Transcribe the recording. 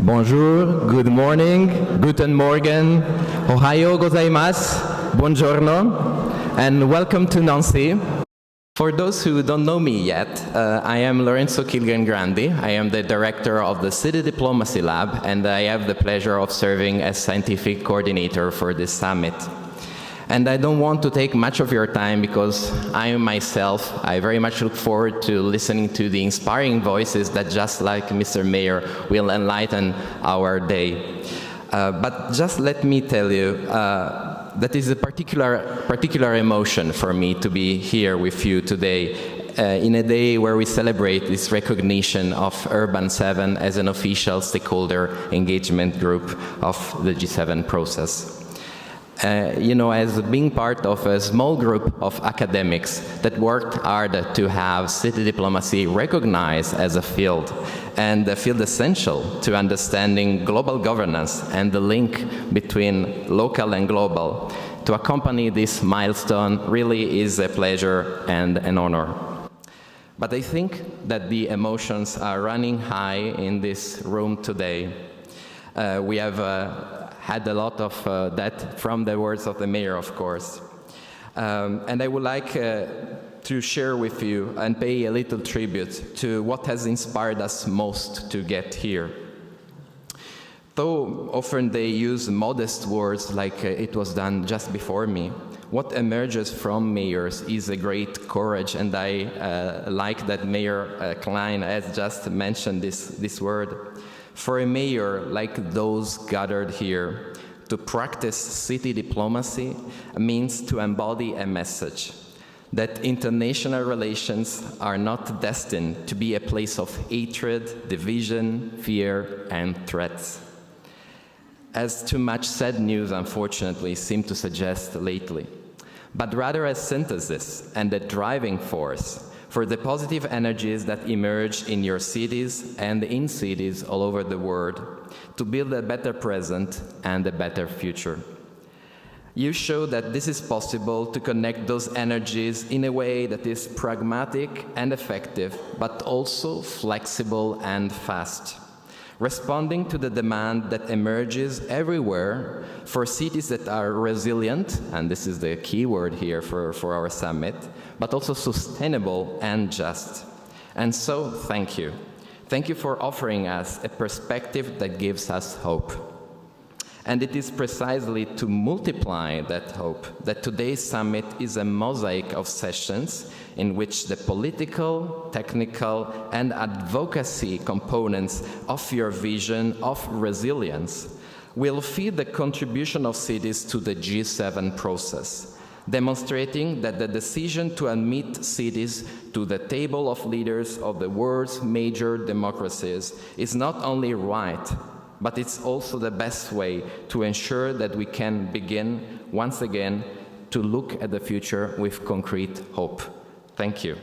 Bonjour, good morning, guten Morgen, ohayo gozaimasu, buongiorno, and welcome to Nancy. For those who don't know me yet, I am Lorenzo Kihlgren Grandi. I am the director of the City Diplomacy Lab, and I have the pleasure of serving as scientific coordinator for this summit. And I don't want to take much of your time because I very much look forward to listening to the inspiring voices that, just like Mr. Mayor, will enlighten our day. But just let me tell you, that is a particular emotion for me to be here with you today in a day where we celebrate this recognition of Urban7 as an official stakeholder engagement group of the G7 process. As being part of a small group of academics that worked hard to have city diplomacy recognized as a field, and a field essential to understanding global governance and the link between local and global, to accompany this milestone really is a pleasure and an honor. But I think that the emotions are running high in this room today. We have had a lot of that from the words of the mayor, of course. And I would like to share with you and pay a little tribute to what has inspired us most to get here. Though often they use modest words like it was done just before me, what emerges from mayors is a great courage, and I like that Mayor Klein has just mentioned this word. For a mayor like those gathered here, to practice city diplomacy means to embody a message that international relations are not destined to be a place of hatred, division, fear, and threats, as too much sad news, unfortunately, seems to suggest lately, but rather a synthesis and a driving force for the positive energies that emerge in your cities and in cities all over the world to build a better present and a better future. You show that this is possible to connect those energies in a way that is pragmatic and effective, but also flexible and fast, responding to the demand that emerges everywhere for cities that are resilient, and this is the key word here for our summit, but also sustainable and just. And so, thank you. Thank you for offering us a perspective that gives us hope. And it is precisely to multiply that hope that today's summit is a mosaic of sessions in which the political, technical, and advocacy components of your vision of resilience will feed the contribution of cities to the G7 process, demonstrating that the decision to admit cities to the table of leaders of the world's major democracies is not only right, but it's also the best way to ensure that we can begin, once again, to look at the future with concrete hope. Thank you.